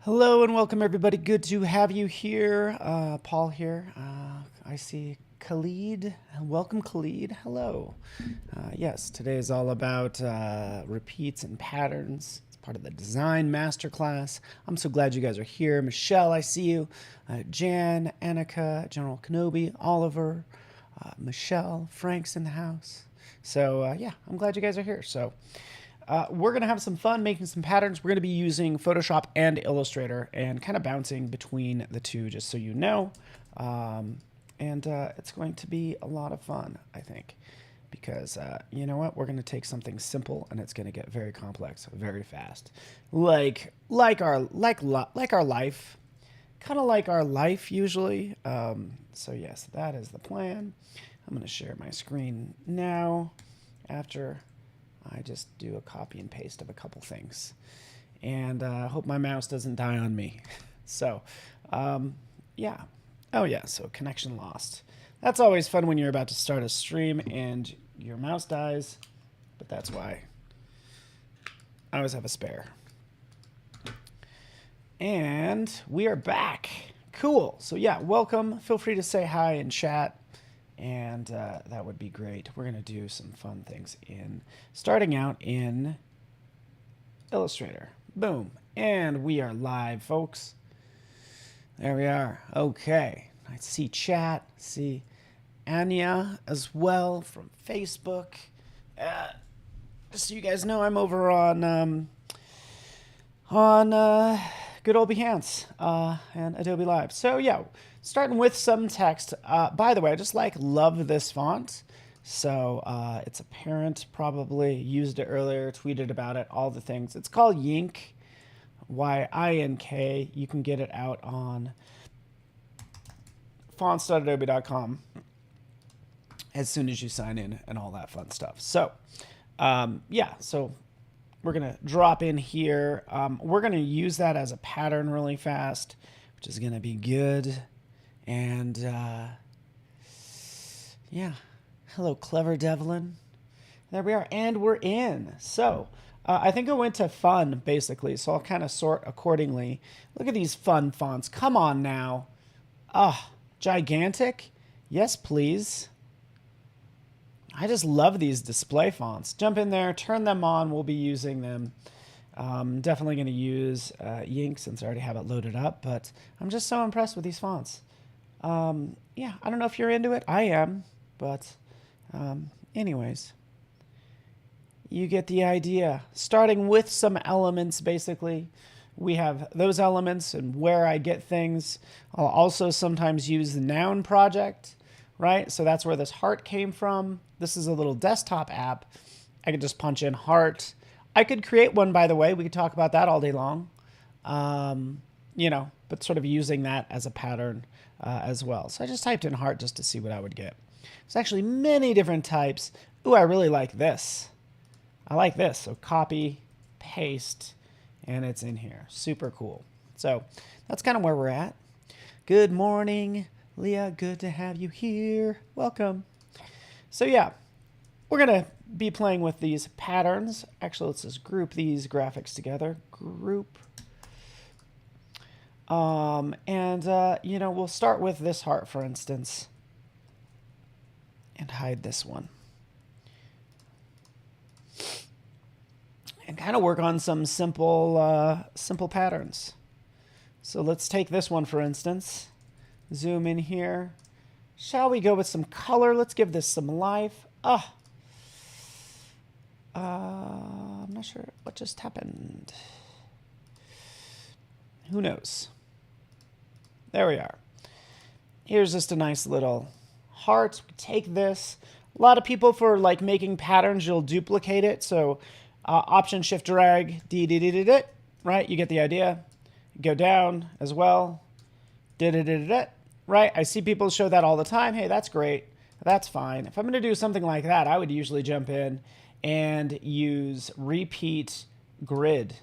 Hello and welcome everybody. Good to have you here. Paul here. I see Khalid. Welcome Khalid. Hello. Yes, today is all about repeats and patterns. It's part of the design masterclass. I'm so glad you guys are here. Michelle, I see you. Jan, Annika, General Kenobi, Oliver, Michelle, Frank's in the house. So yeah, I'm glad you guys are here. So we're going to have some fun making some patterns. We're going to be using Photoshop and Illustrator and kind of bouncing between the two, just so you know. And it's going to be a lot of fun, I think, because you know what? We're going to take something simple and it's going to get very complex very fast, like our life, kind of like our life usually. So yes, that is the plan. I'm going to share my screen now after I just do a copy and paste of a couple things. And I hope my mouse doesn't die on me. So, yeah. Oh, yeah, so connection lost. That's always fun when you're about to start a stream and your mouse dies, but that's why I always have a spare. And we are back. Cool. So, yeah, welcome. Feel free to say hi in chat. And that would be great. We're going to do some fun things starting out in Illustrator. Boom. And we are live, folks. There we are. Okay. I see chat. See Anya as well from Facebook. So you guys know I'm over on good old Behance and Adobe Live. So yeah, starting with some text. By the way, I just love this font. So it's apparent, probably used it earlier, tweeted about it, all the things. It's called Yink, Y-I-N-K. You can get it out on fonts.adobe.com as soon as you sign in and all that fun stuff. So yeah, so we're going to drop in here. We're going to use that as a pattern really fast, which is going to be good. And yeah, hello, Clever Devlin. There we are, and we're in. So I think I went to fun, basically, so I'll kind of sort accordingly. Look at these fun fonts. Come on now. Gigantic? Yes, please. I just love these display fonts. Jump in there, turn them on. We'll be using them. Definitely going to use Yink since I already have it loaded up, but I'm just so impressed with these fonts. Yeah, I don't know if you're into it. I am, but anyways, you get the idea. Starting with some elements, basically. We have those elements and where I get things. I'll also sometimes use the noun project, right? So that's where this heart came from. This is a little desktop app. I could just punch in heart. I could create one, by the way. We could talk about that all day long. You know, but sort of using that as a pattern as well. So I just typed in heart just to see what I would get. There's actually many different types. Ooh, I really like this. I like this. So copy, paste, and it's in here. Super cool. So that's kind of where we're at. Good morning, Leah. Good to have you here. Welcome. So yeah, we're going to be playing with these patterns. Actually, let's just group these graphics together. Group. You know, we'll start with this heart, for instance, and hide this one. And kind of work on some simple patterns. So let's take this one, for instance. Zoom in here. Shall we go with some color? Let's give this some life. I'm not sure what just happened. Who knows? There we are. Here's just a nice little heart. We take this. A lot of people, for like making patterns, you'll duplicate it. So Option Shift Drag, right? You get the idea. Go down as well. Right? I see people show that all the time. Hey, that's great. That's fine. If I'm going to do something like that, I would usually jump in and use Repeat Grid.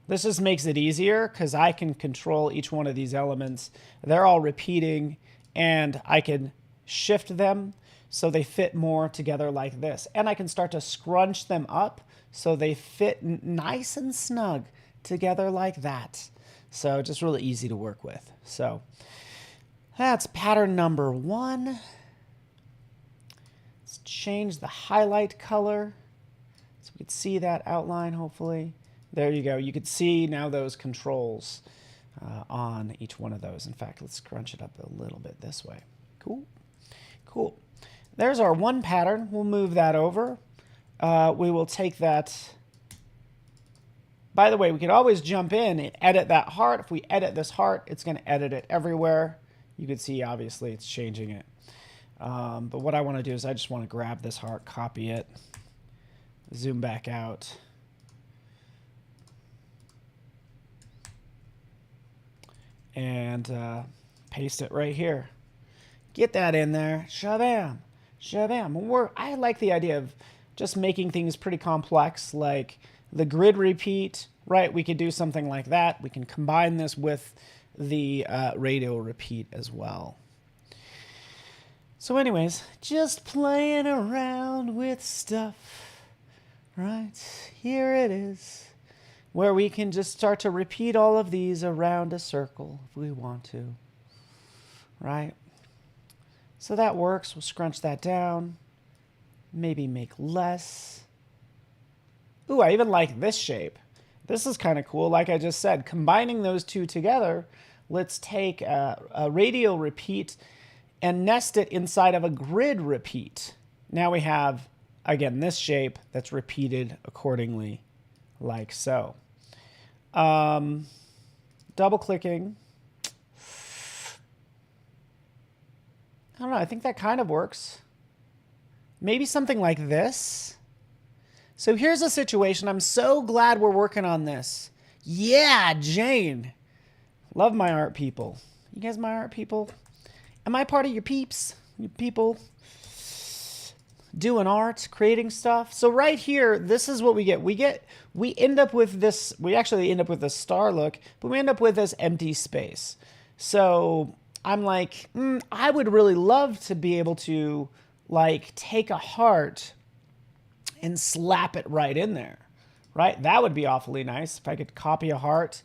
This just makes it easier because I can control each one of these elements. They're all repeating, and I can shift them so they fit more together like this. And I can start to scrunch them up so they fit nice and snug together like that. So just really easy to work with. So that's pattern number 1. Let's change the highlight color so we can see that outline, hopefully. There you go. You can see now those controls on each one of those. In fact, let's scrunch it up a little bit this way. Cool. Cool. There's our one pattern. We'll move that over. We will take that. By the way, we could always jump in and edit that heart. If we edit this heart, it's going to edit it everywhere. You can see, obviously, it's changing it. But what I want to do is I just want to grab this heart, copy it, zoom back out. And paste it right here. Get that in there. Shabam. Shabam. I like the idea of just making things pretty complex, like the grid repeat, right? We could do something like that. We can combine this with the radial repeat as well. So anyways, just playing around with stuff, right? Here it is, where we can just start to repeat all of these around a circle if we want to, right? So that works. We'll scrunch that down, maybe make less. Ooh, I even like this shape. This is kind of cool. Like I just said, combining those two together, let's take a radial repeat and nest it inside of a grid repeat. Now we have, again, this shape that's repeated accordingly, like so. Double clicking. I don't know, I think that kind of works. Maybe something like this. So here's a situation. I'm so glad we're working on this. Yeah, Jane. Love my art people. You guys my art people? Am I part of your peeps? You people doing art, creating stuff? So right here, this is what we get. We end up with this, we actually end up with this star look, but we end up with this empty space. So I'm like, I would really love to be able to like take a heart and slap it right in there, right? That would be awfully nice if I could copy a heart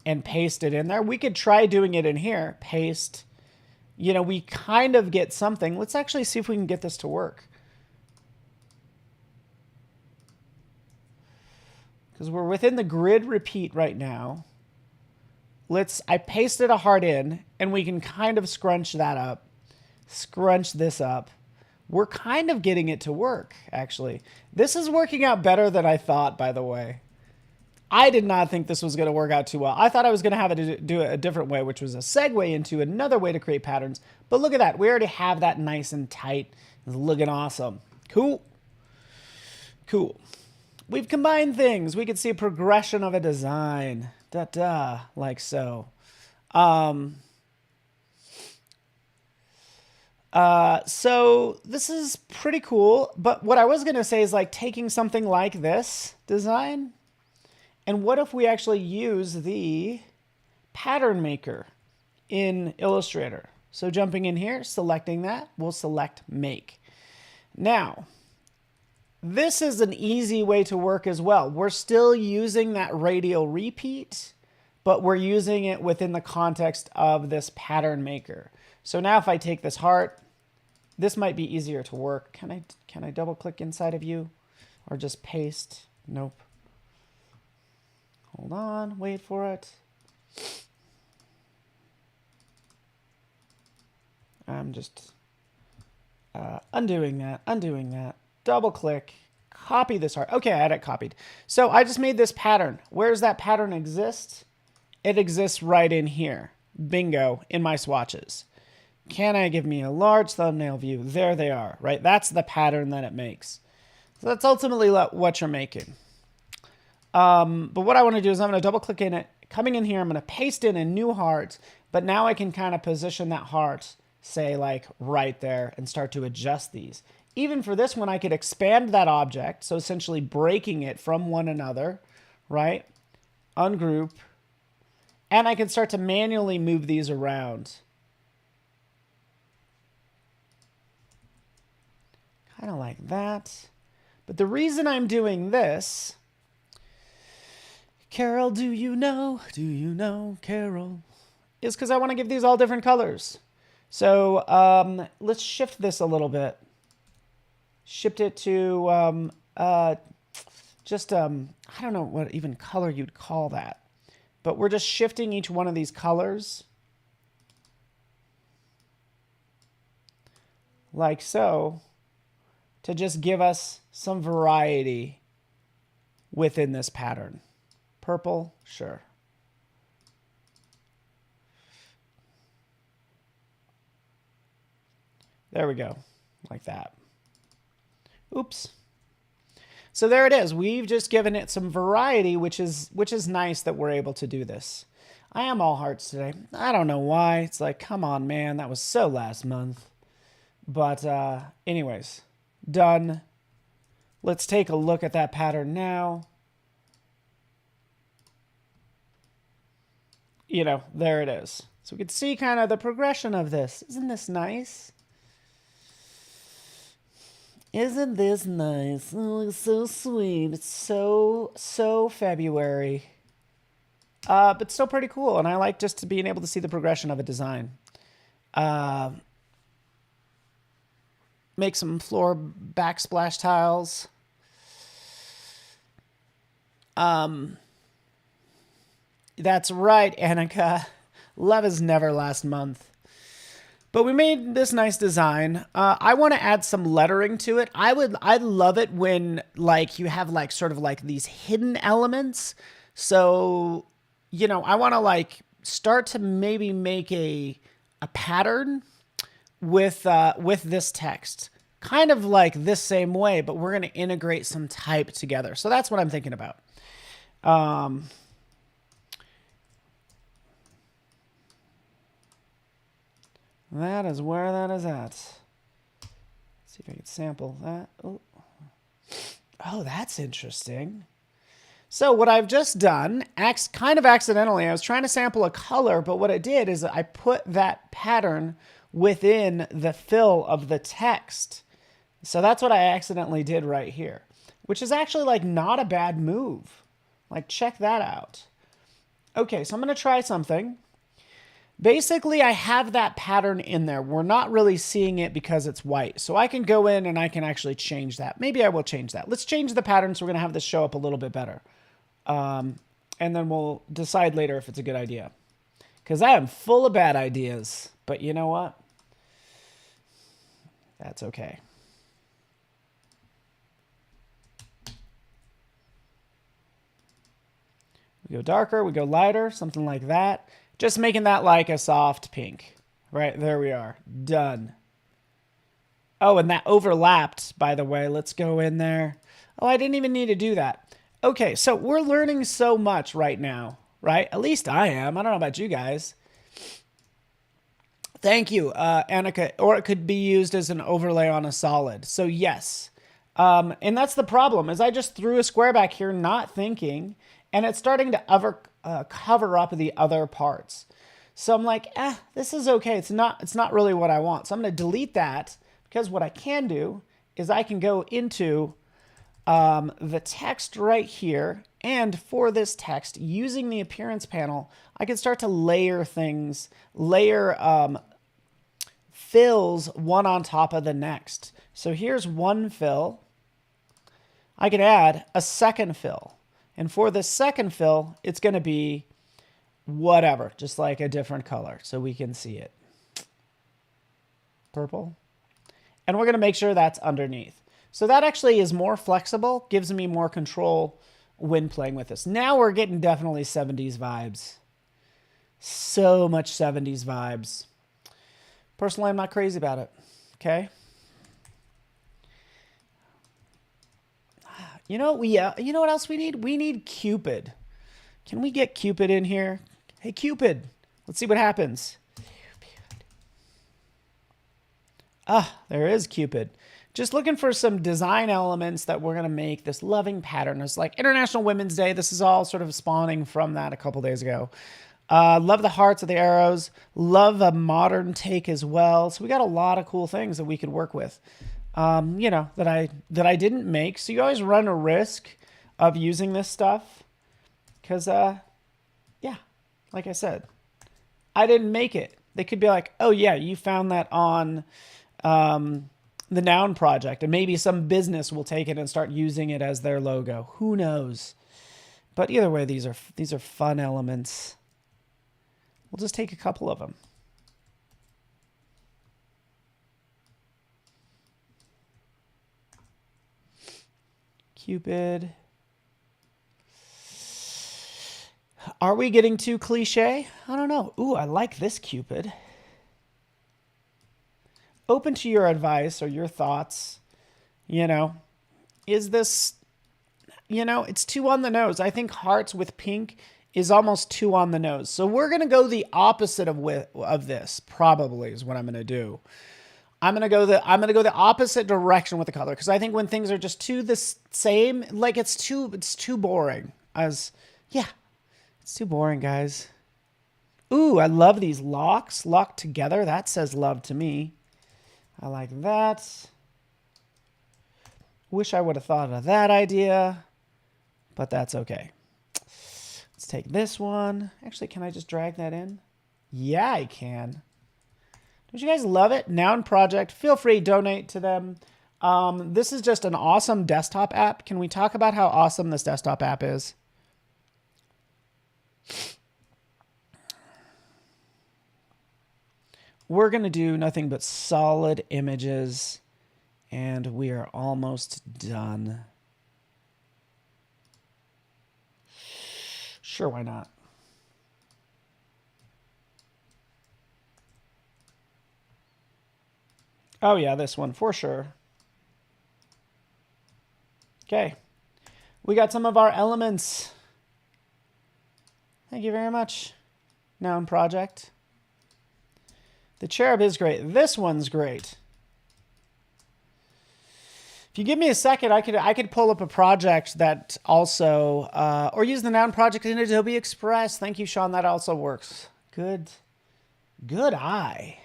and paste it in there. We could try doing it in here, paste. You know, we kind of get something. Let's actually see if we can get this to work. Because we're within the grid repeat right now. I pasted a heart in, and we can kind of scrunch that up, scrunch this up. We're kind of getting it to work, actually. This is working out better than I thought, by the way. I did not think this was going to work out too well. I thought I was going to have it do it a different way, which was a segue into another way to create patterns. But look at that. We already have that nice and tight. It's looking awesome. Cool. Cool. We've combined things. We can see a progression of a design. Da-da, like so. So this is pretty cool. But what I was going to say is like taking something like this design. And what if we actually use the pattern maker in Illustrator? So jumping in here, selecting that, we'll select make. Now, this is an easy way to work as well. We're still using that radial repeat, but we're using it within the context of this pattern maker. So now if I take this heart, this might be easier to work. Can I double click inside of you or just paste? Nope. Hold on, wait for it. I'm just undoing that. Double click, copy this heart. Okay, I had it copied. So I just made this pattern. Where does that pattern exist? It exists right in here. Bingo, in my swatches. Can I give me a large thumbnail view? There they are, right? That's the pattern that it makes. So that's ultimately what you're making. But what I want to do is I'm going to double click in it. Coming in here, I'm going to paste in a new heart. But now I can kind of position that heart, say like right there, and start to adjust these. Even for this one, I could expand that object. So essentially breaking it from one another, right? Ungroup. And I can start to manually move these around. Kind of like that. But the reason I'm doing this, Carol, do you know, Carol? Is because I want to give these all different colors. So let's shift this a little bit. Shift it to I don't know what even color you'd call that. But we're just shifting each one of these colors. Like so. To just give us some variety within this pattern. Purple, sure. There we go, like that. Oops. So there it is. We've just given it some variety, which is nice that we're able to do this. I am all hearts today. I don't know why. It's like, come on, man. That was so last month. But anyways, done. Let's take a look at that pattern now. You know, there it is. So we can see kind of the progression of this. Isn't this nice? Isn't this nice? Oh, it's so sweet. It's so February. But still pretty cool. And I like just being able to see the progression of a design. Make some floor backsplash tiles. That's right, Annika. Love is never last month. But we made this nice design. I want to add some lettering to it. I love it when like you have like sort of like these hidden elements. So, you know, I want to like start to maybe make a pattern with this text. Kind of like this same way, but we're going to integrate some type together. So that's what I'm thinking about. That is where that is at. Let's see if I can sample that. Oh, that's interesting. So what I've just done, kind of accidentally, I was trying to sample a color, but what I did is I put that pattern within the fill of the text. So that's what I accidentally did right here, which is actually like not a bad move. Like check that out. Okay, so I'm going to try something. Basically, I have that pattern in there. We're not really seeing it because it's white. So I can go in and I can actually change that. Maybe I will change that. Let's change the pattern so we're going to have this show up a little bit better. And then we'll decide later if it's a good idea. Because I am full of bad ideas. But you know what? That's okay. We go darker, we go lighter, something like that. Just making that like a soft pink. Right, there we are. Done. Oh, and that overlapped, by the way. Let's go in there. Oh, I didn't even need to do that. Okay, so we're learning so much right now, right? At least I am. I don't know about you guys. Thank you, Annika. Or it could be used as an overlay on a solid. So yes. And that's the problem, is I just threw a square back here not thinking, and it's starting to cover up the other parts. So I'm like, this is okay. It's not really what I want. So I'm going to delete that, because what I can do is I can go into the text right here. And for this text, using the appearance panel, I can start to layer things, layer fills one on top of the next. So here's one fill. I can add a second fill. And for the second fill, it's going to be whatever, just like a different color so we can see it. Purple. And we're going to make sure that's underneath. So that actually is more flexible, gives me more control when playing with this. Now we're getting definitely 70s vibes. So much 70s vibes. Personally, I'm not crazy about it. Okay? You know, you know what else we need? We need Cupid. Can we get Cupid in here? Hey, Cupid. Let's see what happens. There is Cupid. Just looking for some design elements that we're going to make this loving pattern. It's like International Women's Day. This is all sort of spawning from that a couple days ago. Love the hearts of the arrows. Love a modern take as well. So we got a lot of cool things that we could work with. You know, that I didn't make. So you always run a risk of using this stuff. Because, yeah, like I said, I didn't make it. They could be like, oh, yeah, you found that on the noun project, and maybe some business will take it and start using it as their logo. Who knows? But either way, these are fun elements. We'll just take a couple of them. Cupid. Are we getting too cliche? I don't know. Ooh, I like this Cupid. Open to your advice or your thoughts. You know, is this, you know, it's too on the nose. I think hearts with pink is almost too on the nose. So we're going to go the opposite of this, probably is what I'm going to do. I'm going to go the opposite direction with the color, because I think when things are just too the same, like it's too boring. Yeah, it's too boring, guys. Ooh, I love these locks locked together. That says love to me. I like that. Wish I would have thought of that idea, but that's okay. Let's take this one. Actually, can I just drag that in? Yeah, I can. Don't you guys love it? Noun project. Feel free to donate to them. This is just an awesome desktop app. Can we talk about how awesome this desktop app is? We're going to do nothing but solid images, and we are almost done. Sure, why not? Oh yeah, this one for sure. Okay. We got some of our elements. Thank you very much. Noun project. The cherub is great. This one's great. If you give me a second, I could pull up a project that also, or use the noun project in Adobe Express. Thank you, Sean. That also works. Good eye.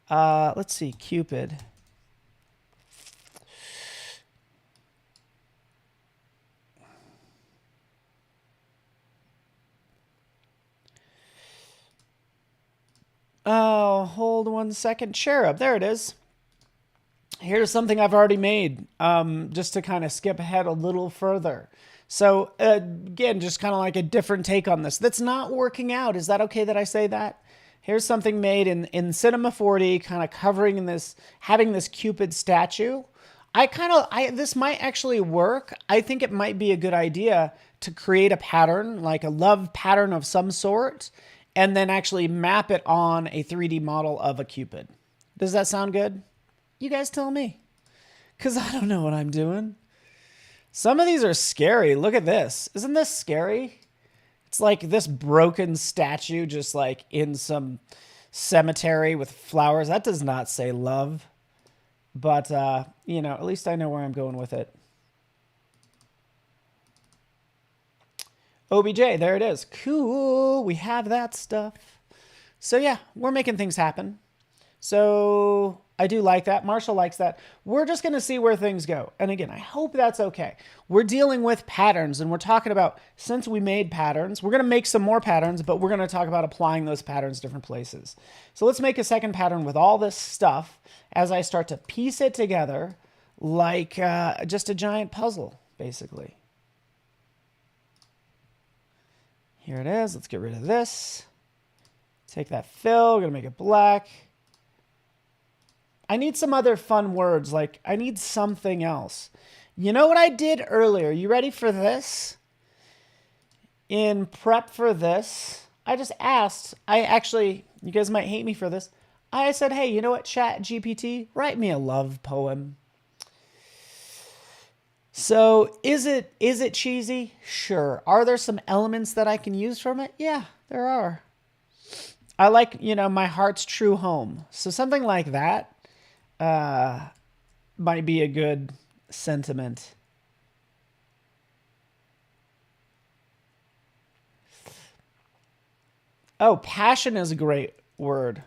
Let's see, Cupid. Oh, hold 1 second. Cherub, there it is. Here's something I've already made, just to kind of skip ahead a little further. So again, just kind of like a different take on this. That's not working out. Is that okay that I say that? Here's something made in Cinema 4D, kind of covering this, having this Cupid statue. This might actually work. I think it might be a good idea to create a pattern, like a love pattern of some sort, and then actually map it on a 3D model of a Cupid. Does that sound good? You guys tell me, because I don't know what I'm doing. Some of these are scary. Look at this. Isn't this scary? It's like this broken statue just like in some cemetery with flowers. That does not say love. But, you know, at least I know where I'm going with it. OBJ, there it is. Cool. We have that stuff. So, yeah, we're making things happen. So I do like that. Marshall likes that. We're just going to see where things go. And again, I hope that's okay. We're dealing with patterns, and we're talking about, since we made patterns, we're going to make some more patterns, but we're going to talk about applying those patterns different places. So let's make a second pattern with all this stuff as I start to piece it together like just a giant puzzle, basically. Here it is. Let's get rid of this. Take that fill. We're going to make it black. I need some other fun words. Like, I need something else. You know what I did earlier? You ready for this? In prep for this, I just asked. You guys might hate me for this. I said, hey, you know what, Chat GPT? Write me a love poem. So is it cheesy? Sure. Are there some elements that I can use from it? Yeah, there are. I like, you know, my heart's true home. So something like that might be a good sentiment. Oh, passion is a great word.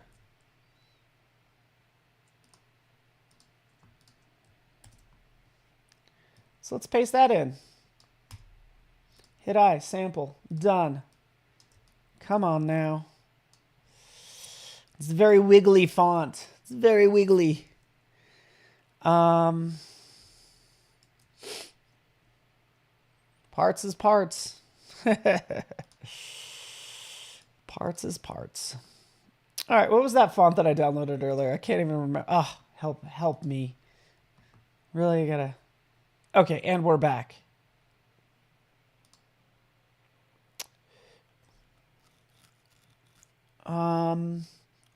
So let's paste that in. Hit I, sample, done. Come on now. It's a very wiggly font. It's very wiggly. Parts is parts. Parts is parts. All right, what was that font that I downloaded earlier? I can't even remember. Oh, help me. Really, I gotta... Okay, and we're back.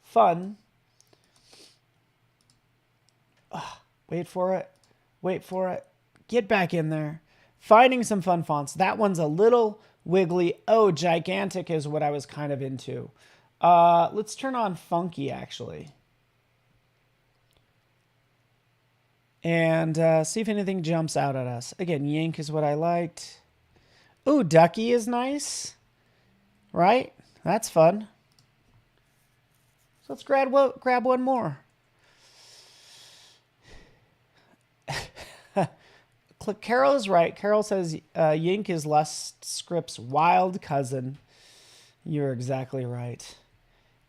Fun. Wait for it. Wait for it. Get back in there. Finding some fun fonts. That one's a little wiggly. Oh, gigantic is what I was kind of into. Let's turn on funky, actually. And see if anything jumps out at us. Again, yank is what I liked. Ooh, ducky is nice. Right? That's fun. So let's grab one more. Carol is right. Carol says Yink is Les Script's wild cousin. You're exactly right.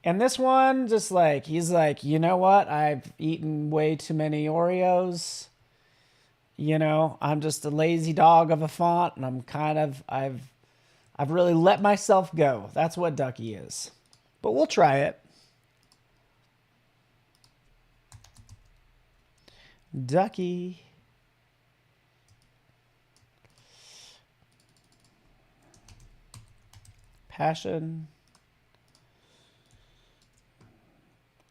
And this one, just like, he's like, you know what? I've eaten way too many Oreos. You know, I'm just a lazy dog of a font, and I'm kind of, I've really let myself go. That's what Ducky is. But we'll try it. Ducky. Passion.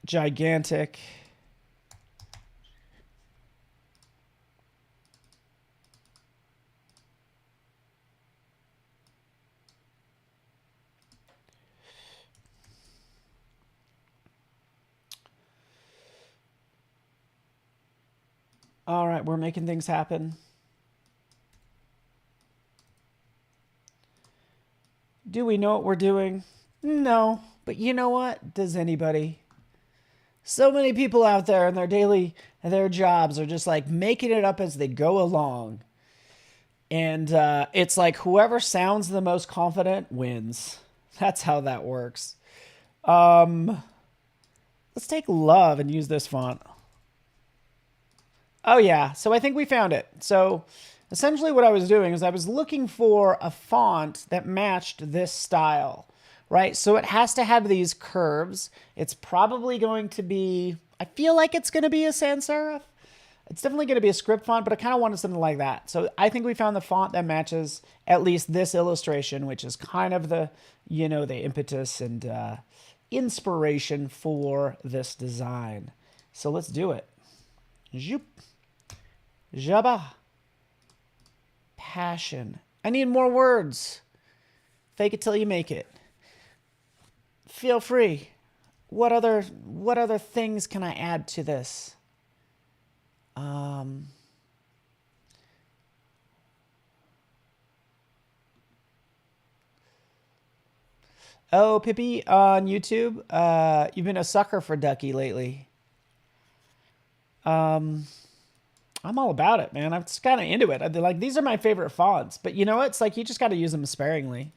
Gigantic. All right, we're making things happen. Do we know what we're doing? No, but you know what? Does anybody? So many people out there in their jobs are just like making it up as they go along. And it's like whoever sounds the most confident wins. That's how that works. Let's take love and use this font. Oh yeah, so I think we found it. So essentially what I was doing is I was looking for a font that matched this style, right? So it has to have these curves. It's probably going to be, I feel like it's going to be a sans serif. It's definitely going to be a script font, but I kind of wanted something like that. So I think we found the font that matches at least this illustration, which is kind of the, you know, the impetus and inspiration for this design. So let's do it. Zoop. Jabba. Passion. I need more words. Fake it till you make it. Feel free. What other things can I add to this? Oh, Pippi on YouTube. You've been a sucker for Ducky lately. I'm all about it, man. I'm just kind of into it. They're like, these are my favorite fonts, but you know what? It's like, you just got to use them sparingly.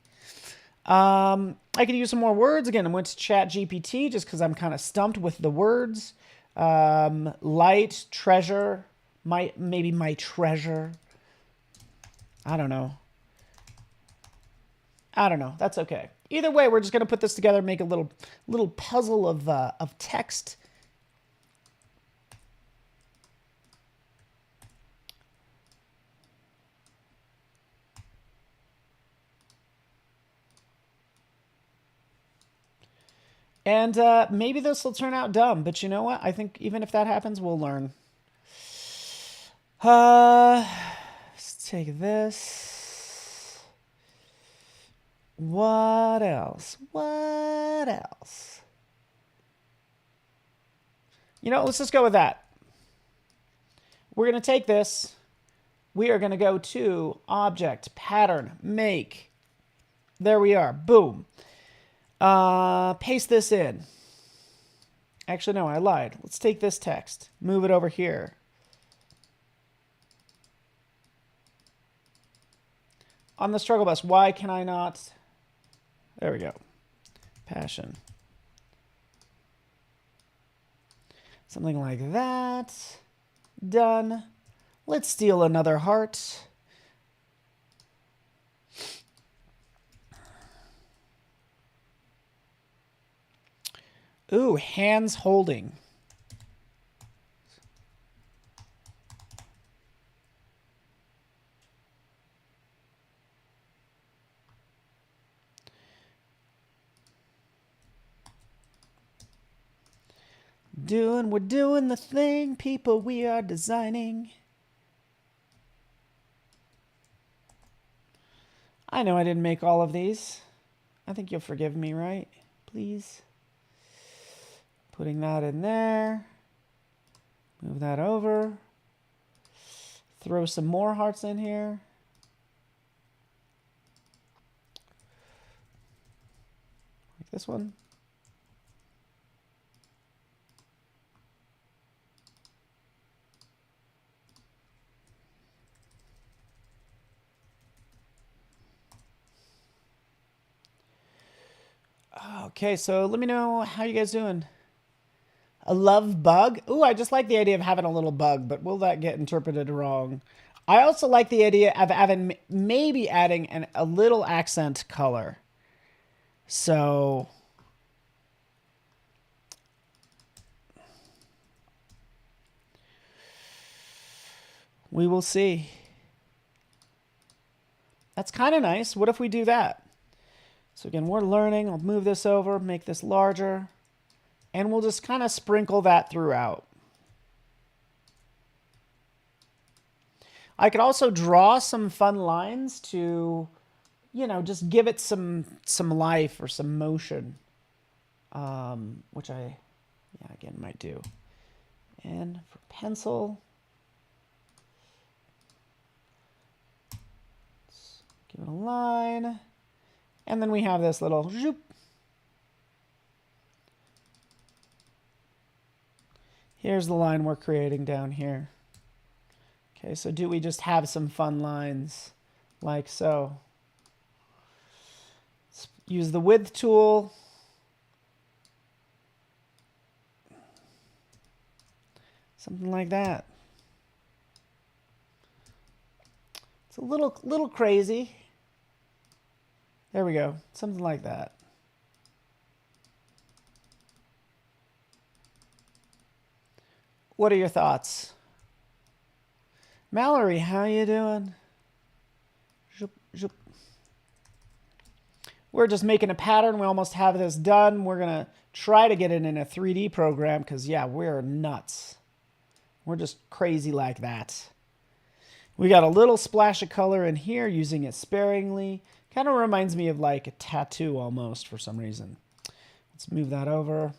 I could use some more words. Again, I went to Chat GPT just because I'm kind of stumped with the words. Light, treasure, maybe my treasure. I don't know. That's okay. Either way, we're just going to put this together, make a little puzzle of text. And maybe this will turn out dumb, but you know what? I think even if that happens, we'll learn. Let's take this. What else? What else? You know, let's just go with that. We're going to take this. We are going to go to Object, Pattern, Make. There we are. Boom. Paste this in. Actually, no, I lied. Let's take this text, move it over here. On the struggle bus, why can I not? There we go. Passion. Something like that. Done. Let's steal another heart. Ooh, hands holding. We're doing the thing, people, we are designing. I know I didn't make all of these. I think you'll forgive me, right? Please. Putting that in there. Move that over. Throw some more hearts in here. Like this one. Okay, so let me know how you guys doing. A love bug? Ooh, I just like the idea of having a little bug, but will that get interpreted wrong? I also like the idea of having maybe adding a little accent color. So we will see. That's kind of nice. What if we do that? So again, we're learning. I'll move this over, make this larger, and we'll just kind of sprinkle that throughout. I could also draw some fun lines to, you know, just give it some life or some motion, which I, yeah, again, might do. And for pencil, let's give it a line. And then we have this little zoop. Here's the line we're creating down here. Okay, so do we just have some fun lines like so? Let's use the width tool. Something like that. It's a little crazy. There we go. Something like that. What are your thoughts? Mallory, how you doing? Zoop, zoop. We're just making a pattern. We almost have this done. We're going to try to get it in a 3D program because, yeah, we're nuts. We're just crazy like that. We got a little splash of color in here, using it sparingly. Kind of reminds me of like a tattoo almost for some reason. Let's move that over.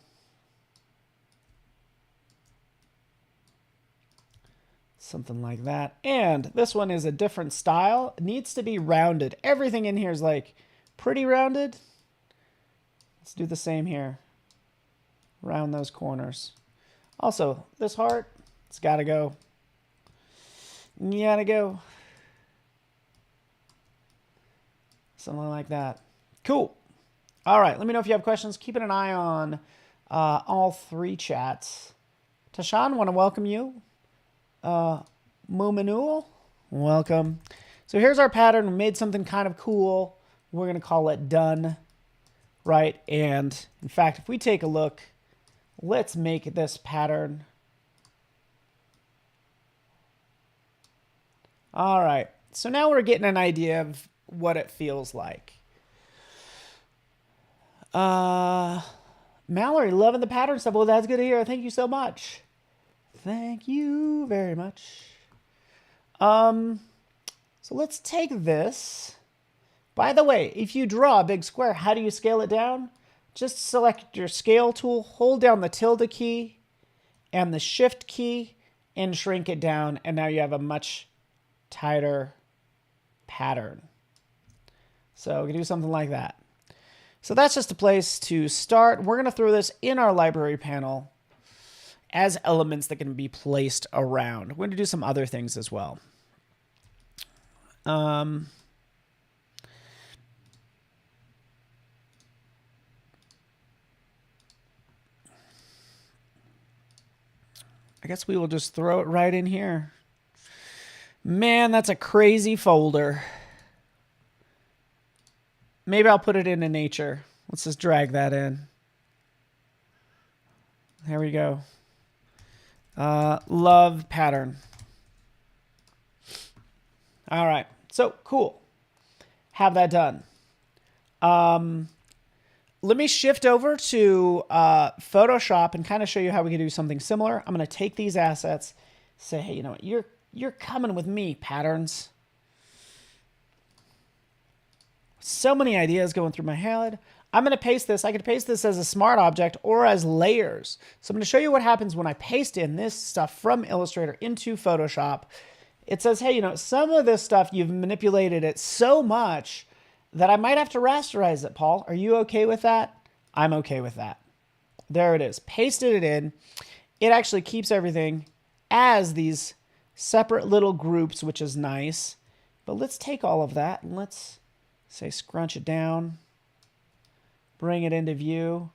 Something like that. And this one is a different style. It needs to be rounded. Everything in here is like pretty rounded. Let's do the same here. Round those corners. Also, this heart, it's got to go. Gotta go. Something like that. Cool. All right. Let me know if you have questions. Keeping an eye on all three chats. Tashan, want to welcome you. Muminul, welcome. So here's our pattern. We made something kind of cool. We're going to call it done. Right. And in fact, if we take a look, let's make this pattern. All right. So now we're getting an idea of what it feels like. Mallory, loving the pattern stuff. Well, that's good to hear. Thank you so much. Thank you very much. So let's take this. By the way, if you draw a big square, how do you scale it down? Just select your scale tool, hold down the tilde key and the shift key and shrink it down. And now you have a much tighter pattern. So we can do something like that. So that's just a place to start. We're going to throw this in our library panel as elements that can be placed around. We're going to do some other things as well. I guess we will just throw it right in here. Man, that's a crazy folder. Maybe I'll put it into nature. Let's just drag that in. There we go. Love pattern. All right. So cool. Have that done. Let me shift over to Photoshop and kind of show you how we can do something similar. I'm going to take these assets, say, hey, you know what? You're coming with me, patterns. So many ideas going through my head. I'm going to paste this. I could paste this as a smart object or as layers. So I'm going to show you what happens when I paste in this stuff from Illustrator into Photoshop. It says, hey, you know, some of this stuff you've manipulated it so much that I might have to rasterize it, Paul. Are you okay with that? I'm okay with that. There it is. Pasted it in. It actually keeps everything as these separate little groups, which is nice. But let's take all of that and let's say scrunch it down, bring it into view.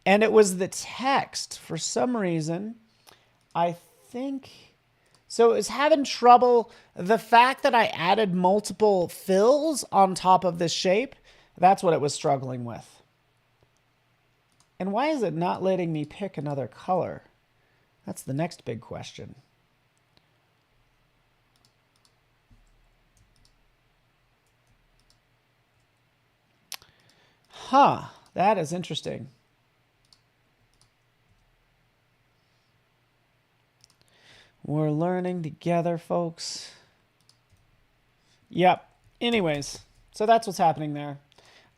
And it was the text for some reason. I think, so it was having trouble. The fact that I added multiple fills on top of this shape, that's what it was struggling with. And why is it not letting me pick another color? That's the next big question. Huh, that is interesting. We're learning together, folks. Yep. Anyways, so that's what's happening there.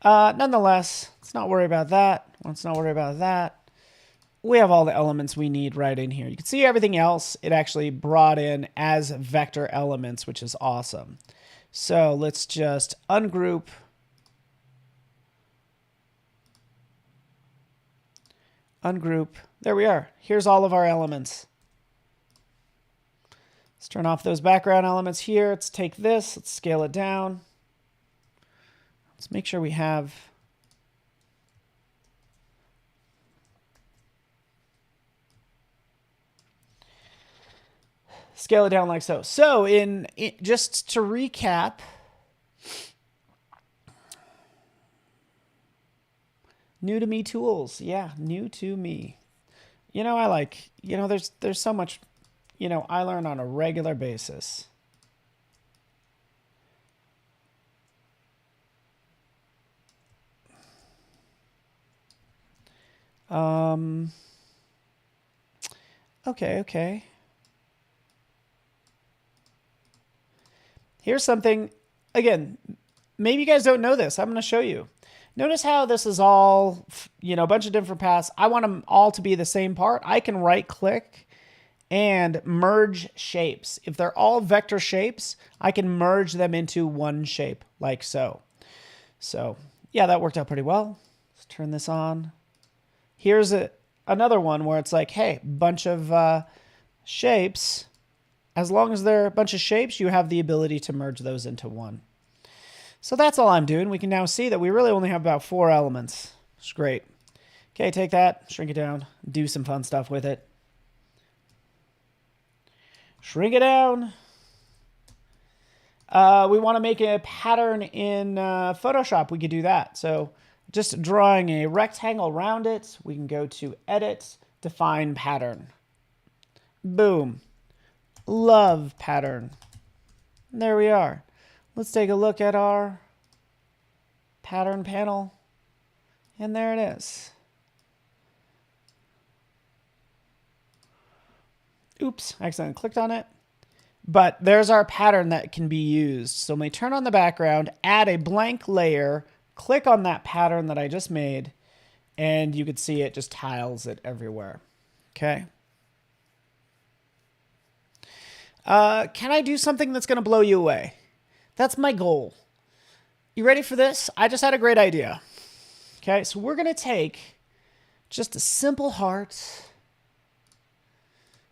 Nonetheless, let's not worry about that. Let's not worry about that. We have all the elements we need right in here. You can see everything else it actually brought in as vector elements, which is awesome. So let's just ungroup. Ungroup. There we are. Here's all of our elements. Let's turn off those background elements here. Let's take this. Let's scale it down. Let's make sure we have scale it down like so. So just to recap, new to me tools. Yeah, new to me. You know, I like, you know, there's so much, you know, I learn on a regular basis. Okay. Here's something, again, maybe you guys don't know this. I'm going to show you. Notice how this is all, you know, a bunch of different paths. I want them all to be the same part. I can right click and merge shapes. If they're all vector shapes, I can merge them into one shape like so. So yeah, that worked out pretty well. Let's turn this on. Here's another one where it's like, hey, bunch of shapes. As long as they're a bunch of shapes, you have the ability to merge those into one. So that's all I'm doing. We can now see that we really only have about 4 elements. It's great. Okay, take that, shrink it down, do some fun stuff with it. Shrink it down. We want to make a pattern in Photoshop. We could do that. So just drawing a rectangle around it, we can go to Edit, Define Pattern. Boom. Love pattern. There we are. Let's take a look at our pattern panel. And there it is. Oops, I accidentally clicked on it. But there's our pattern that can be used. So when we turn on the background, add a blank layer, click on that pattern that I just made, and you can see it just tiles it everywhere. Okay. Can I do something that's going to blow you away? That's my goal. You ready for this? I just had a great idea. Okay, so we're going to take just a simple heart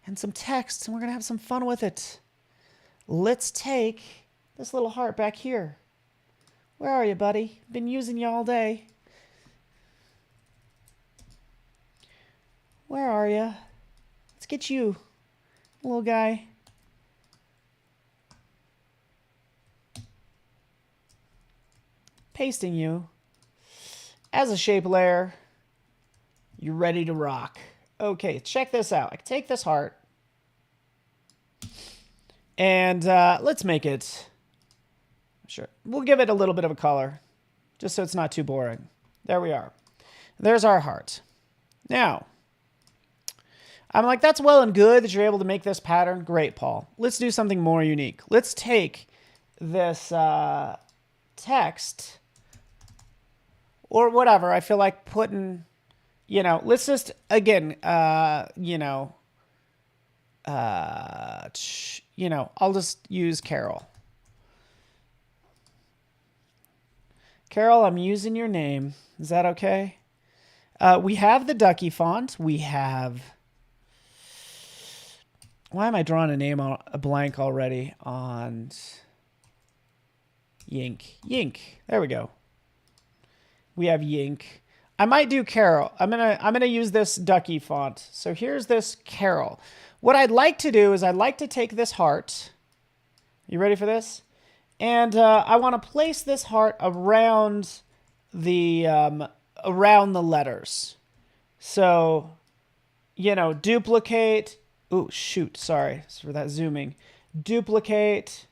and some text, and we're going to have some fun with it. Let's take this little heart back here. Where are you, buddy? Been using you all day. Where are you? Let's get you. little guy. Pasting you as a shape layer. You're ready to rock. Okay, check this out. I can take this heart and let's make it, sure, we'll give it a little bit of a color just so it's not too boring. There we are. There's our heart. Now, I'm like, that's well and good that you're able to make this pattern. Great, Paul. Let's do something more unique. Let's take this text or whatever. I feel like putting, you know, let's just, again, you know, I'll just use Carol. Carol, I'm using your name. Is that okay? We have the Ducky font. We have... Why am I drawing a name on a blank already on Yink? Yink. There we go. We have Yink. I might do Carol. I'm gonna use this Ducky font. So here's this Carol. What I'd like to do is I'd like to take this heart. You ready for this? And I want to place this heart around the letters. So, you know, duplicate. Oh, shoot. Sorry for that zooming. Duplicate.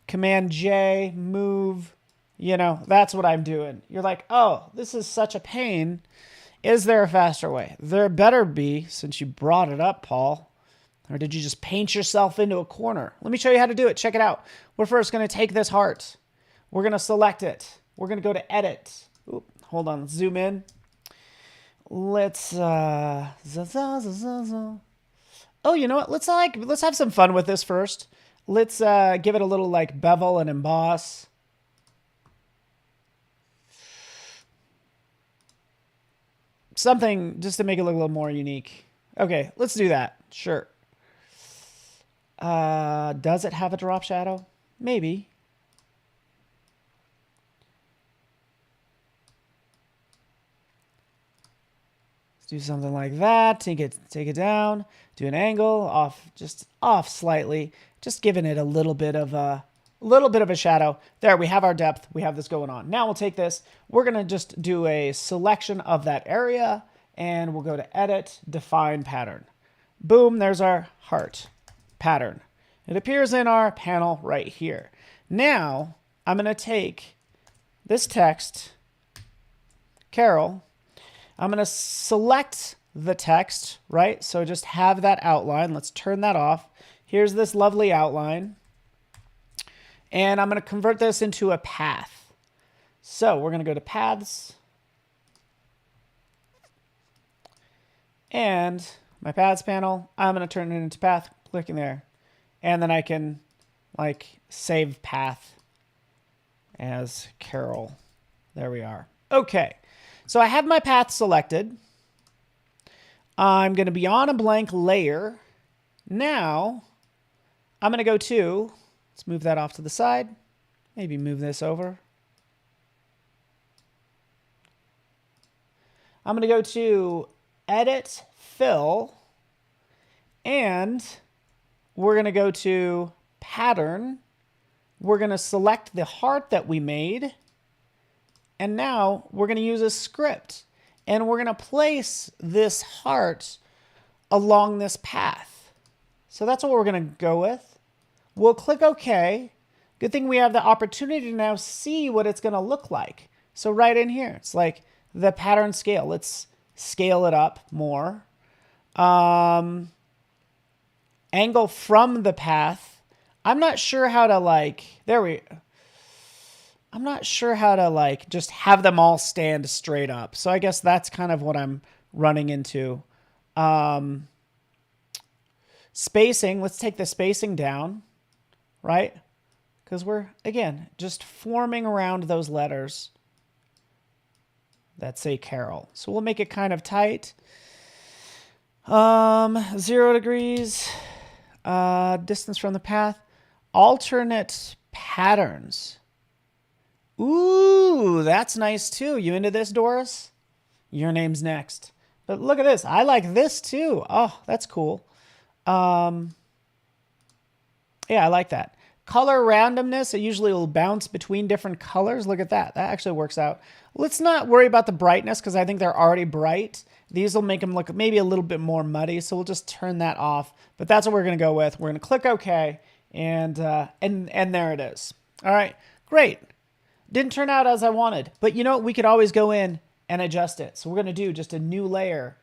Command J, move. You know, that's what I'm doing. You're like, oh, this is such a pain. Is there a faster way? There better be, since you brought it up, Paul. Or did you just paint yourself into a corner? Let me show you how to do it. Check it out. We're first going to take this heart. We're going to select it. We're going to go to edit. Oop, hold on. Let's zoom in. Let's oh, you know what? Let's have some fun with this first. Let's give it a little like bevel and emboss. Something just to make it look a little more unique. Okay, let's do that. Sure. Does it have a drop shadow? Maybe. Let's do something like that. Take it down. Do an angle off, just off slightly. Just giving it a little bit of a shadow. There, we have our depth. We have this going on. Now we'll take this. We're gonna just do a selection of that area, and we'll go to Edit, Define Pattern. Boom, there's our heart pattern. It appears in our panel right here. Now, I'm going to take this text, Carol. I'm going to select the text, right? So just have that outline. Let's turn that off. Here's this lovely outline. And I'm going to convert this into a path. So we're going to go to Paths. And my Paths panel, I'm going to turn it into Path, clicking there. And then I can like save path as Carol. There we are. Okay, so I have my path selected. I'm going to be on a blank layer. Now I'm going to go to, let's move that off to the side. Maybe move this over. I'm going to go to Edit, Fill, and we're going to go to Pattern. We're going to select the heart that we made. And now we're going to use a script. And we're going to place this heart along this path. So that's what we're going to go with. We'll click OK. Good thing we have the opportunity to now see what it's going to look like. So right in here, it's like the pattern scale. Let's scale it up more. Angle from the path. I'm not sure how to I'm not sure how to just have them all stand straight up. So I guess that's kind of what I'm running into. Spacing, let's take the spacing down, right? Because we're, again, just forming around those letters that say Carol. So we'll make it kind of tight. 0 degrees. Distance from the path. Alternate patterns. Ooh, that's nice too. You into this, Doris? Your name's next. But look at this. I like this too. Oh, that's cool. Yeah, I like that. Color randomness, it usually will bounce between different colors. Look at that. That actually works out. Let's not worry about the brightness because I think they're already bright. These will make them look maybe a little bit more muddy, so we'll just turn that off. But that's what we're going to go with. We're going to click OK, and there it is. All right, great. Didn't turn out as I wanted, but you know what? We could always go in and adjust it. So we're going to do just a new layer,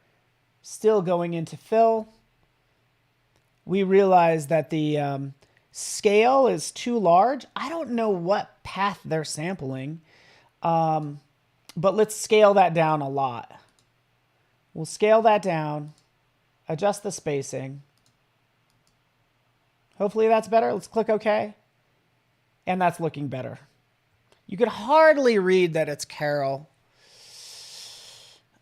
still going into fill. We realize that the scale is too large. I don't know what path they're sampling, but let's scale that down a lot. We'll scale that down, adjust the spacing. Hopefully that's better. Let's click OK. And that's looking better. You could hardly read that it's Carol.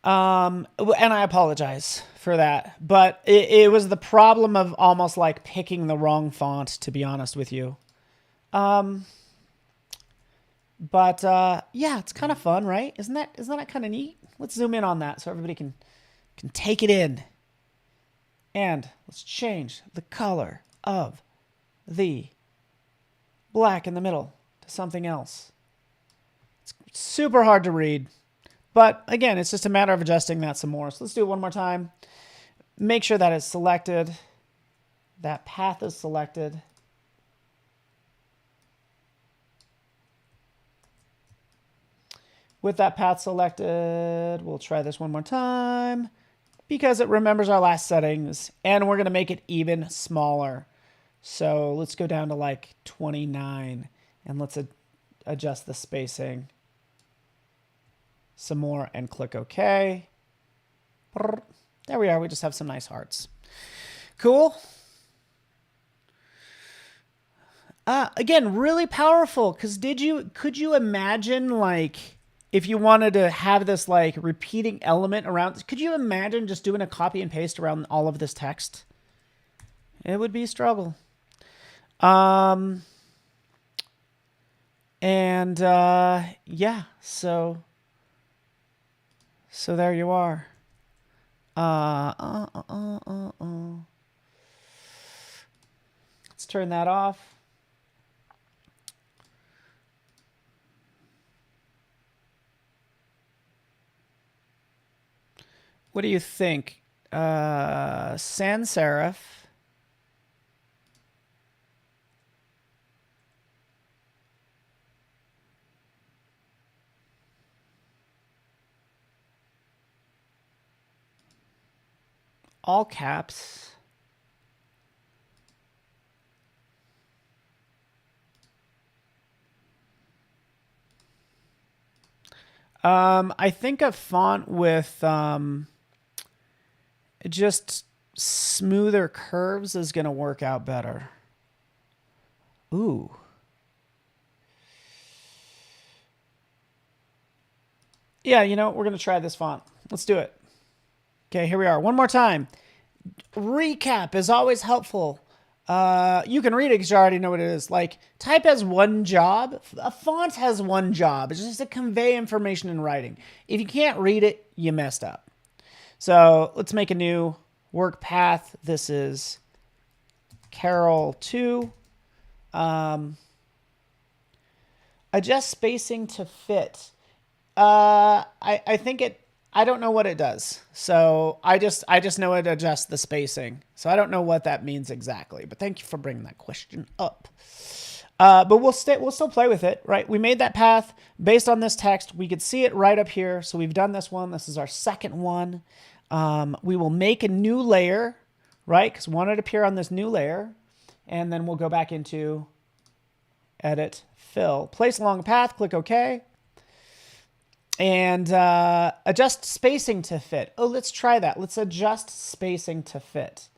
And I apologize for that. But it was the problem of almost like picking the wrong font, to be honest with you. Yeah, it's kind of fun, right? Isn't that kind of neat? Let's zoom in on that so everybody can take it in. And let's change the color of the black in the middle to something else. It's super hard to read, but again, it's just a matter of adjusting that some more. So let's do it one more time. Make sure that is selected. That path is selected. With that path selected, we'll try this one more time because it remembers our last settings, and we're going to make it even smaller. So let's go down to like 29, and let's adjust the spacing some more and click OK. There we are. We just have some nice hearts. Cool. Again, really powerful, because could you imagine, like, if you wanted to have this like repeating element around, could you imagine just doing a copy and paste around all of this text? It would be a struggle. Yeah, so there you are. Let's turn that off. What do you think? Sans serif. All caps. I think a font with just smoother curves is going to work out better. Ooh. Yeah, you know, we're going to try this font. Let's do it. Okay, here we are. One more time. Recap is always helpful. You can read it because you already know what it is. Like, type has one job. A font has one job. It's just to convey information in writing. If you can't read it, you messed up. So let's make a new work path. This is Carol 2. Adjust spacing to fit. I think it. I don't know what it does. So I just know it adjusts the spacing. So I don't know what that means exactly. But thank you for bringing that question up. But we'll still play with it, right? We made that path based on this text. We could see it right up here. So we've done this one. This is our second one. We will make a new layer, right? Because we want it to appear on this new layer. And then we'll go back into Edit, Fill. Place along a path, click OK. And adjust spacing to fit. Oh, let's try that. Let's adjust spacing to fit.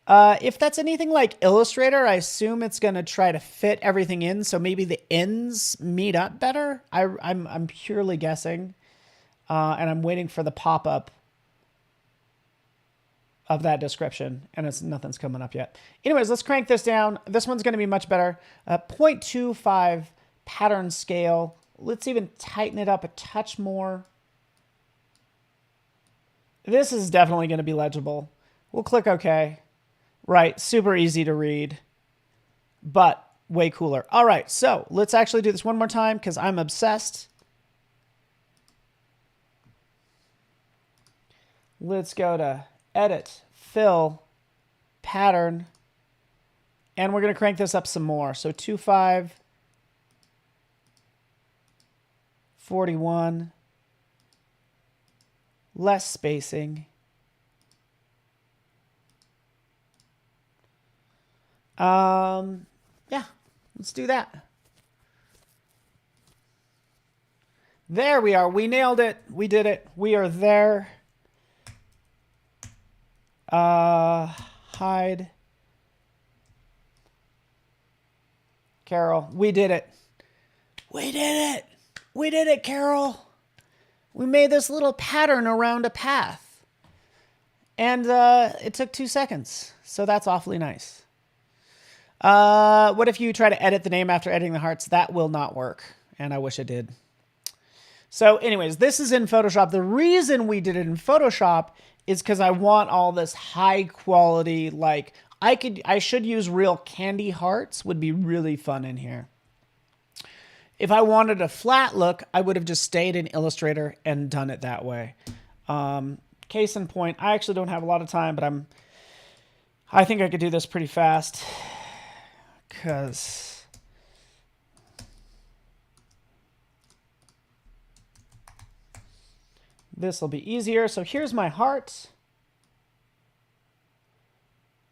If that's anything like Illustrator, I assume it's going to try to fit everything in, so maybe the ends meet up better. I'm purely guessing, and I'm waiting for the pop-up of that description, and nothing's coming up yet. Anyways, let's crank this down. This one's going to be much better. 0.25 pattern scale. Let's even tighten it up a touch more. This is definitely going to be legible. We'll click OK. Right, super easy to read, but way cooler. All right, so let's actually do this one more time because I'm obsessed. Let's go to Edit, Fill, Pattern, and we're going to crank this up some more. So 2.5, 41, less spacing. Yeah, let's do that. There we are. We nailed it. We did it. We are there. Hide. Carol, we did it. We did it. We did it, Carol. We made this little pattern around a path. And it took 2 seconds. So that's awfully nice. What if you try to edit the name after editing the hearts? That will not work. And I wish it did. So anyways, this is in Photoshop. The reason we did it in Photoshop is because I want all this high quality, like I should use real candy hearts, would be really fun in here. If I wanted a flat look, I would have just stayed in Illustrator and done it that way. Case in point, I actually don't have a lot of time, but I think I could do this pretty fast because this will be easier. So here's my heart.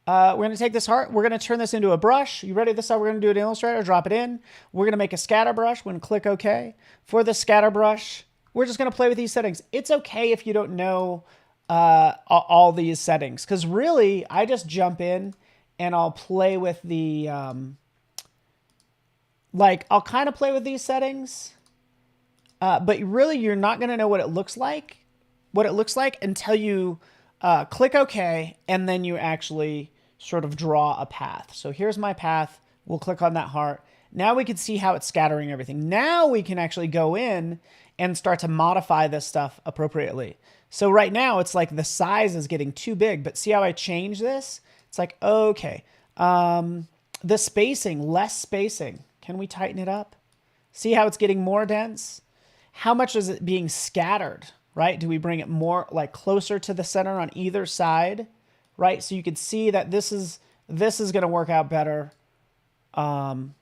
We're going to take this heart. We're going to turn this into a brush. You ready? This is how we're going to do it in Illustrator. Drop it in. We're going to make a scatter brush. We're going to click OK. For the scatter brush, we're just going to play with these settings. It's okay if you don't know all these settings, because really, I just jump in and I'll play with the, I'll kind of play with these settings. But really, you're not going to know what it looks like until you click OK, and then you actually sort of draw a path. So here's my path. We'll click on that heart. Now we can see how it's scattering everything. Now we can actually go in and start to modify this stuff appropriately. So right now, it's like the size is getting too big, but see how I change this? It's like, okay, the spacing, less spacing. Can we tighten it up? See how it's getting more dense? How much is it being scattered, right? Do we bring it more like closer to the center on either side, right? So you can see that this is going to work out better, and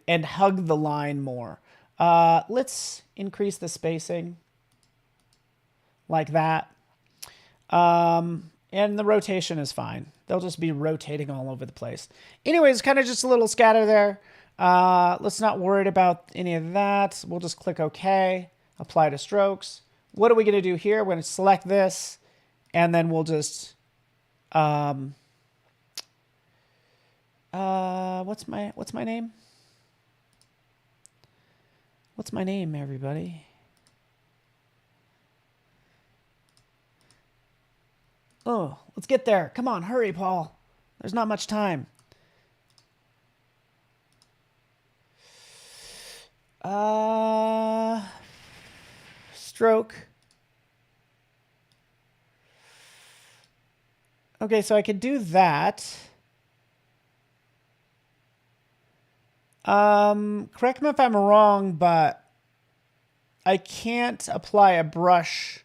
hug the line more. Let's increase the spacing like that. And the rotation is fine. They'll just be rotating all over the place. Anyways, kind of just a little scatter there. Let's not worry about any of that. We'll just click OK, apply to strokes. What are we going to do here? We're going to select this, and then we'll just, what's my name? What's my name, everybody? Oh, let's get there. Come on, hurry, Paul. There's not much time. Stroke. Okay, so I could do that. Correct me if I'm wrong, but I can't apply a brush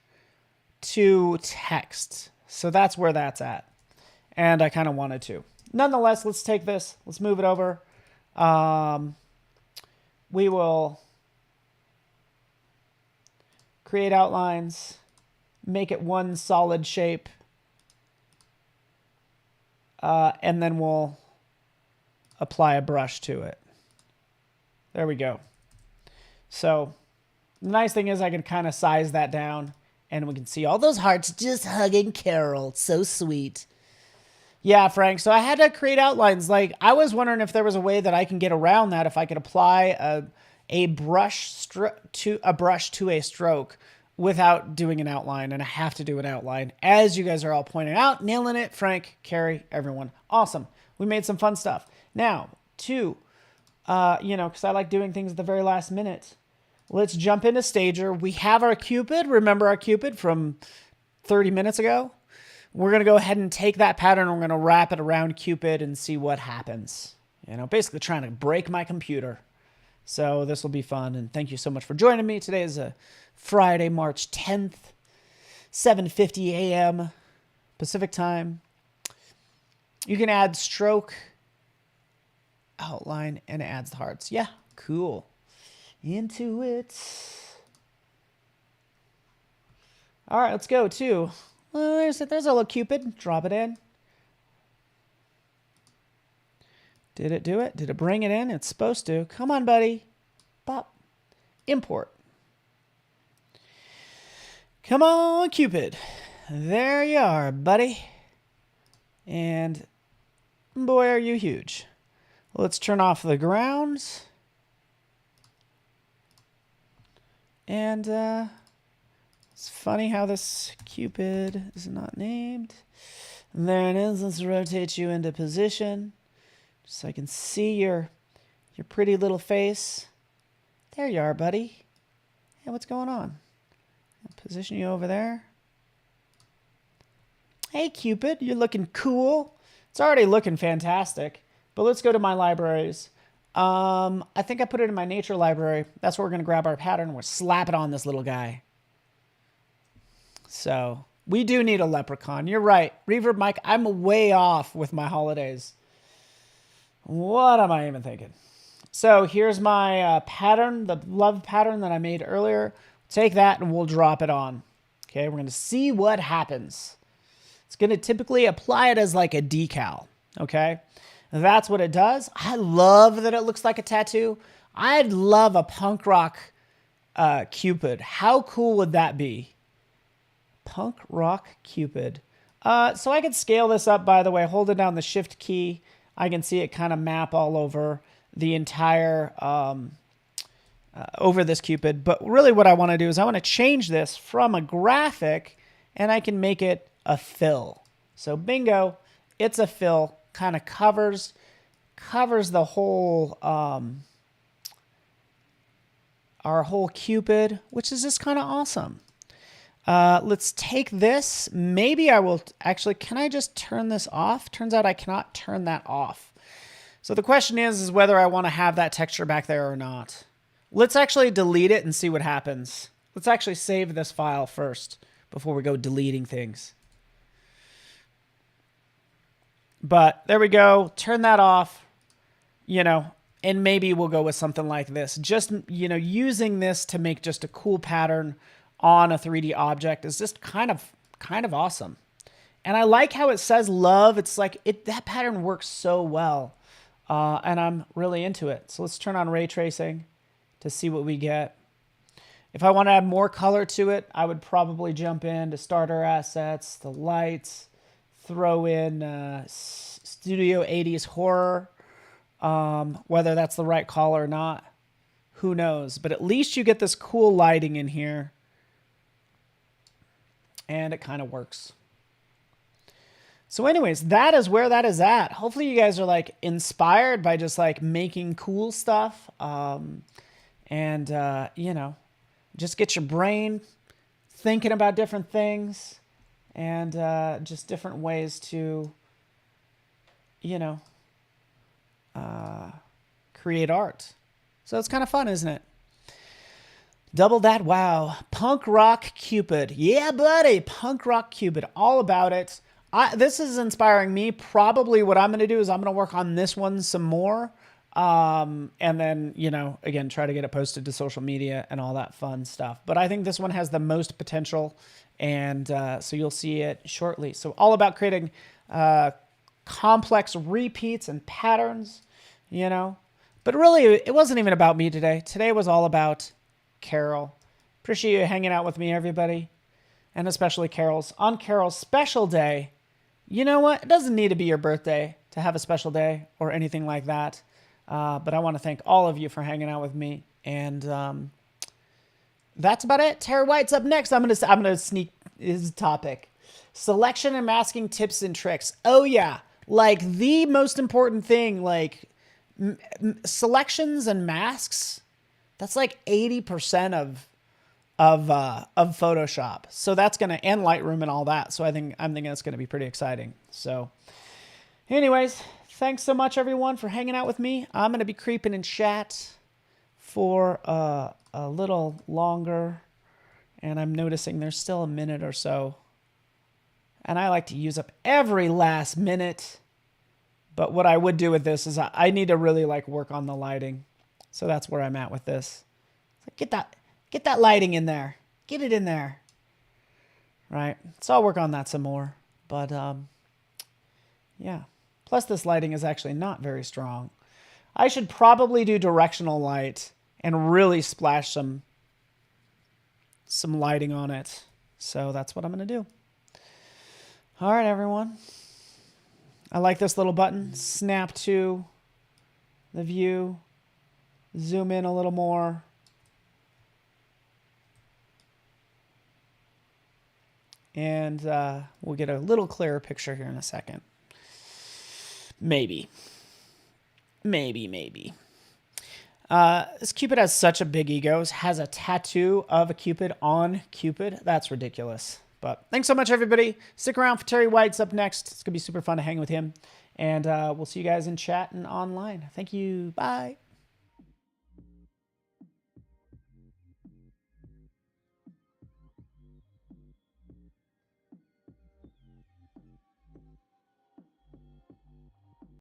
to text. So that's where that's at. And I kind of wanted to. Nonetheless, let's take this. Let's move it over. We will create outlines, make it one solid shape, and then we'll apply a brush to it. There we go. So the nice thing is I can kind of size that down, and we can see all those hearts just hugging Carol. So sweet. Yeah, Frank. So I had to create outlines. Like, I was wondering if there was a way that I can get around that, if I could apply a brush to a stroke without doing an outline. And I have to do an outline, as you guys are all pointing out. Nailing it, Frank, Carrie, everyone. Awesome. We made some fun stuff. Now, because I like doing things at the very last minute. Let's jump into Stager. We have our cupid. Remember our cupid from 30 minutes ago. We're going to go ahead and take that pattern and we're going to wrap it around Cupid and see what happens. You know, basically trying to break my computer. So this will be fun. And thank you so much for joining me. Today is a Friday, March 10th, 7:50 a.m. Pacific time. You can add stroke, outline, and it adds the hearts. Yeah, cool. Into it. All right, let's go to, well, there's a little Cupid. Drop it in. Did it do it? Did it bring it in? It's supposed to. Come on, buddy. Pop. Import. Come on, Cupid. There you are, buddy. And boy, are you huge. Let's turn off the grounds. And it's funny how this Cupid is not named. There it is. Let's rotate you into position so I can see your pretty little face. There you are, buddy. Hey, what's going on? I'll position you over there. Hey, Cupid, you're looking cool. It's already looking fantastic. But let's go to my libraries. I think I put it in my nature library. That's where we're going to grab our pattern. We'll slap it on this little guy. So we do need a leprechaun. You're right. Reverb Mike, I'm way off with my holidays. What am I even thinking? So here's my pattern, the love pattern that I made earlier. Take that and we'll drop it on. Okay, we're going to see what happens. It's going to typically apply it as like a decal. Okay, that's what it does. I love that it looks like a tattoo. I'd love a punk rock Cupid. How cool would that be? Punk rock Cupid. So I could scale this up, by the way, holding down the shift key. I can see it kind of map all over the entire, over this Cupid. But really what I want to do is I want to change this from a graphic and I can make it a fill. So bingo, it's a fill, kind of covers the whole, our whole Cupid, which is just kind of awesome. Let's take this. Maybe I will actually, can I just turn this off? Turns out I cannot turn that off. So the question is whether I want to have that texture back there or not. Let's actually delete it and see what happens. Let's actually save this file first before we go deleting things. But there we go. Turn that off, you know, and maybe we'll go with something like this. Just, you know, using this to make just a cool pattern on a 3D object is just kind of awesome. And I like how it says love. It's like that pattern works so well. And I'm really into it. So let's turn on ray tracing to see what we get. If I want to add more color to it, I would probably jump into starter assets, the lights, throw in Studio 80s horror. Whether that's the right call or not, who knows? But at least you get this cool lighting in here. And it kind of works. So anyways, that is where that is at. Hopefully you guys are like inspired by just like making cool stuff. You know, just get your brain thinking about different things and just different ways to, you know, create art. So it's kind of fun, isn't it? Double that wow. Punk rock Cupid. Yeah, buddy. Punk rock Cupid. All about it. This is inspiring me. Probably what I'm going to do is I'm going to work on this one some more. And then, you know, again, try to get it posted to social media and all that fun stuff. But I think this one has the most potential. And so you'll see it shortly. So all about creating complex repeats and patterns, you know. But really, it wasn't even about me today. Today was all about Carol. Appreciate you hanging out with me, everybody. And especially Carol's. On Carol's special day, you know what? It doesn't need to be your birthday to have a special day or anything like that. But I want to thank all of you for hanging out with me. And that's about it. Tara White's up next. I'm gonna sneak his topic. Selection and masking tips and tricks. Oh yeah. Like the most important thing, like selections and masks. That's like 80% of Photoshop. So that's gonna, and Lightroom and all that. So I'm thinking it's gonna be pretty exciting. So anyways, thanks so much everyone for hanging out with me. I'm gonna be creeping in chat for a little longer, and I'm noticing there's still a minute or so. And I like to use up every last minute. But what I would do with this is I need to really like work on the lighting. So that's where I'm at with this. Get that lighting in there. Get it in there. Right? So I'll work on that some more. But yeah. Plus this lighting is actually not very strong. I should probably do directional light and really splash some lighting on it. So that's what I'm going to do. All right, everyone. I like this little button. Snap to the view. Zoom in a little more. And we'll get a little clearer picture here in a second. Maybe. Maybe. This Cupid has such a big ego. Has a tattoo of a Cupid on Cupid. That's ridiculous. But thanks so much, everybody. Stick around for Terry White's up next. It's going to be super fun to hang with him. And we'll see you guys in chat and online. Thank you. Bye.